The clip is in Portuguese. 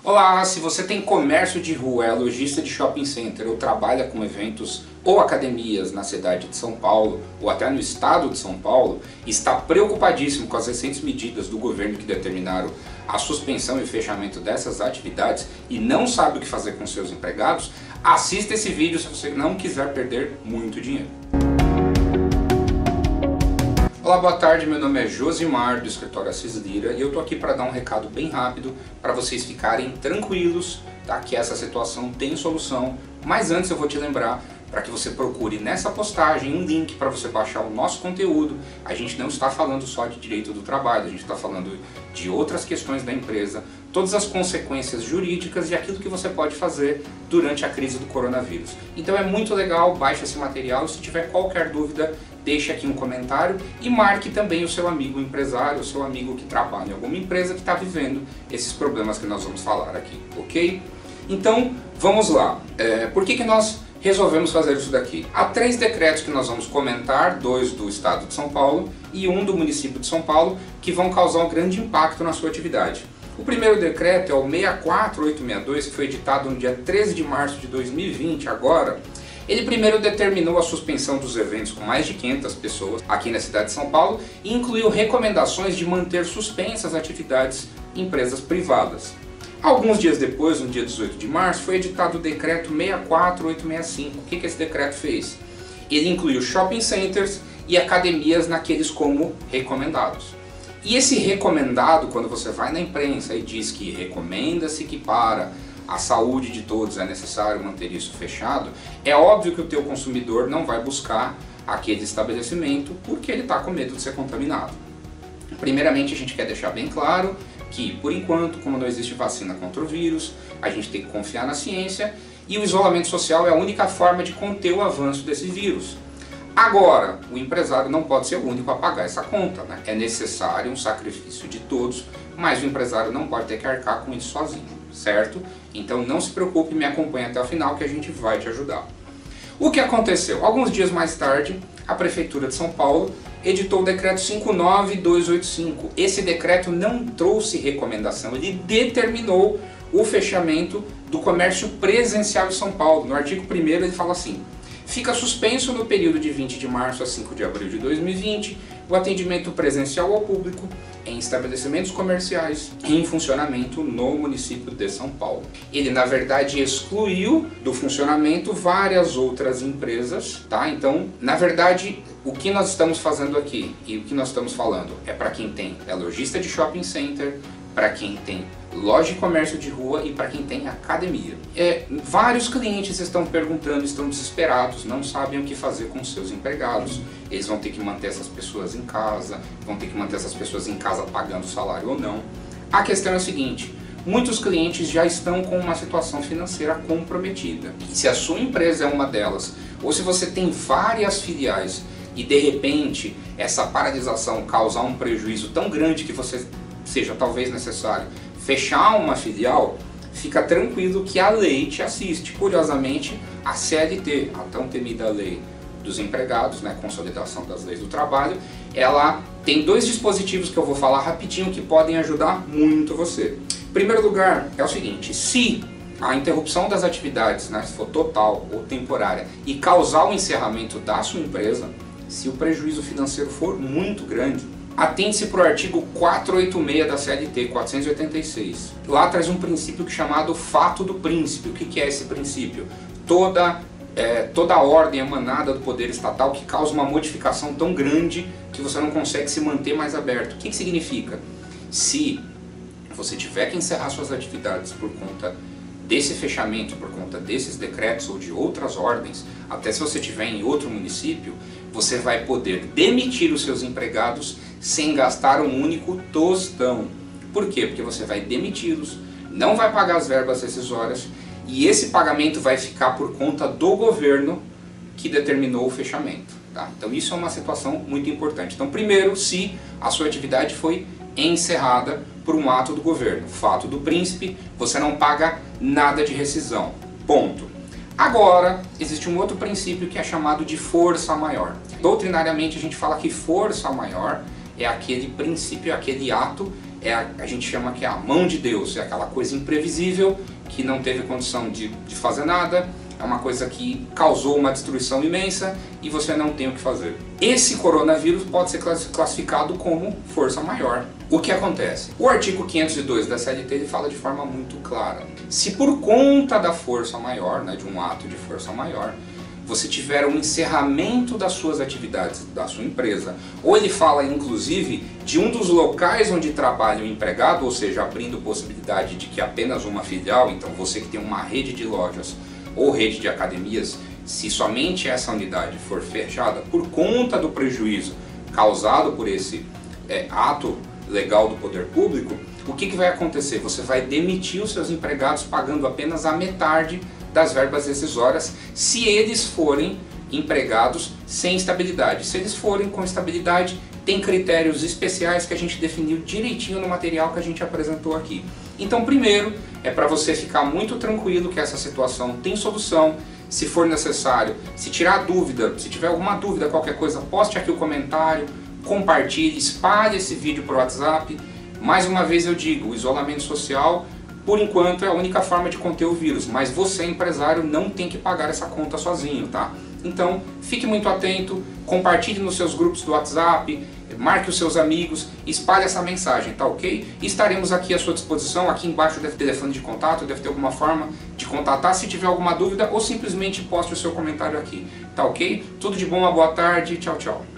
Olá, se você tem comércio de rua, é lojista de shopping center ou trabalha com eventos ou academias na cidade de São Paulo ou até no estado de São Paulo, está preocupadíssimo com as recentes medidas do governo que determinaram a suspensão e fechamento dessas atividades e não sabe o que fazer com seus empregados, assista esse vídeo se você não quiser perder muito dinheiro. Olá, boa tarde, meu nome é Josimar do escritório Assis Lira e eu tô aqui para dar um recado bem rápido para vocês ficarem tranquilos, tá? Que essa situação tem solução, mas antes eu vou te lembrar para que você procure nessa postagem um link para você baixar o nosso conteúdo. A gente não está falando só de direito do trabalho, a gente está falando de outras questões da empresa, todas as consequências jurídicas e aquilo que você pode fazer durante a crise do coronavírus. Então é muito legal, baixe esse material e se tiver qualquer dúvida, deixe aqui um comentário e marque também o seu amigo empresário, o seu amigo que trabalha em alguma empresa que está vivendo esses problemas que nós vamos falar aqui, ok? Então, vamos lá. Por que nós resolvemos fazer isso daqui? Há 3 decretos que nós vamos comentar, 2 do estado de São Paulo e 1 do município de São Paulo, que vão causar um grande impacto na sua atividade. O primeiro decreto é o 64862, que foi editado no dia 13 de março de 2020, agora. Ele primeiro determinou a suspensão dos eventos com mais de 500 pessoas aqui na cidade de São Paulo e incluiu recomendações de manter suspensas atividades em empresas privadas. Alguns dias depois, no dia 18 de março, foi editado o decreto 64865. O que esse decreto fez? Ele incluiu shopping centers e academias naqueles como recomendados. E esse recomendado, quando você vai na imprensa e diz que recomenda-se que para a saúde de todos é necessário manter isso fechado, é óbvio que o teu consumidor não vai buscar aquele estabelecimento porque ele está com medo de ser contaminado. Primeiramente, a gente quer deixar bem claro que, por enquanto, como não existe vacina contra o vírus, a gente tem que confiar na ciência e o isolamento social é a única forma de conter o avanço desse vírus. Agora, o empresário não pode ser o único a pagar essa conta, né? É necessário um sacrifício de todos, mas o empresário não pode ter que arcar com isso sozinho, certo? Então não se preocupe, me acompanhe até o final que a gente vai te ajudar. O que aconteceu? Alguns dias mais tarde, a Prefeitura de São Paulo editou o decreto 59285. Esse decreto não trouxe recomendação, ele determinou o fechamento do comércio presencial em São Paulo. No artigo 1º ele fala assim: fica suspenso no período de 20 de março a 5 de abril de 2020 o atendimento presencial ao público em estabelecimentos comerciais em funcionamento no município de São Paulo. Ele, na verdade, excluiu do funcionamento várias outras empresas, tá? Então, na verdade, o que nós estamos fazendo aqui e o que nós estamos falando é para quem tem lojista de shopping center, para quem tem loja de comércio de rua e para quem tem academia. Vários clientes estão perguntando, estão desesperados, não sabem o que fazer com seus empregados. Eles vão ter que manter essas pessoas em casa, vão ter que manter essas pessoas em casa pagando salário ou não. A questão é a seguinte: muitos clientes já estão com uma situação financeira comprometida. E se a sua empresa é uma delas, ou se você tem várias filiais e de repente essa paralisação causar um prejuízo tão grande que você seja talvez necessário fechar uma filial, fica tranquilo que a lei te assiste. Curiosamente, a CLT, a tão temida lei dos empregados, né, Consolidação das Leis do Trabalho, ela tem 2 dispositivos que eu vou falar rapidinho que podem ajudar muito você. Em primeiro lugar, é o seguinte: se a interrupção das atividades, né, se for total ou temporária, e causar o encerramento da sua empresa, se o prejuízo financeiro for muito grande, atente-se para o artigo 486 da CLT, 486. Lá traz um princípio chamado fato do príncipe. O que é esse princípio? Toda ordem emanada do poder estatal que causa uma modificação tão grande que você não consegue se manter mais aberto. O que significa? Se você tiver que encerrar suas atividades por conta desse fechamento, por conta desses decretos ou de outras ordens, até se você estiver em outro município, você vai poder demitir os seus empregados sem gastar um único tostão. Por quê? Porque você vai demiti-los, não vai pagar as verbas rescisórias e esse pagamento vai ficar por conta do governo que determinou o fechamento, tá? Então isso é uma situação muito importante. Então, primeiro, se a sua atividade foi encerrada por um ato do governo, fato do príncipe, você não paga nada de rescisão, ponto. Agora, existe um outro princípio que é chamado de força maior. Doutrinariamente a gente fala que força maior é aquele princípio, aquele ato a gente chama que é a mão de Deus, é aquela coisa imprevisível que não teve condição de fazer nada, é uma coisa que causou uma destruição imensa e você não tem o que fazer. Esse coronavírus pode ser classificado como força maior. O que acontece? O artigo 502 da CLT ele fala de forma muito clara. Se por conta da força maior, né, de um ato de força maior, você tiver um encerramento das suas atividades, da sua empresa, ou ele fala inclusive de um dos locais onde trabalha o empregado, ou seja, abrindo possibilidade de que apenas uma filial, então você que tem uma rede de lojas ou rede de academias, se somente essa unidade for fechada por conta do prejuízo causado por esse ato legal do poder público, o que vai acontecer? Você vai demitir os seus empregados pagando apenas a metade das verbas rescisórias se eles forem empregados sem estabilidade. Se eles forem com estabilidade, tem critérios especiais que a gente definiu direitinho no material que a gente apresentou aqui. Então, primeiro, é para você ficar muito tranquilo que essa situação tem solução. Se for necessário, se tirar dúvida, se tiver alguma dúvida, qualquer coisa, poste aqui o comentário, compartilhe, espalhe esse vídeo por WhatsApp. Mais uma vez eu digo, o isolamento social, por enquanto, é a única forma de conter o vírus, mas você, empresário, não tem que pagar essa conta sozinho, tá? Então, fique muito atento, compartilhe nos seus grupos do WhatsApp, marque os seus amigos, espalhe essa mensagem, tá ok? E estaremos aqui à sua disposição, aqui embaixo deve ter telefone de contato, deve ter alguma forma de contatar se tiver alguma dúvida ou simplesmente poste o seu comentário aqui, tá ok? Tudo de bom, uma boa tarde, tchau, tchau.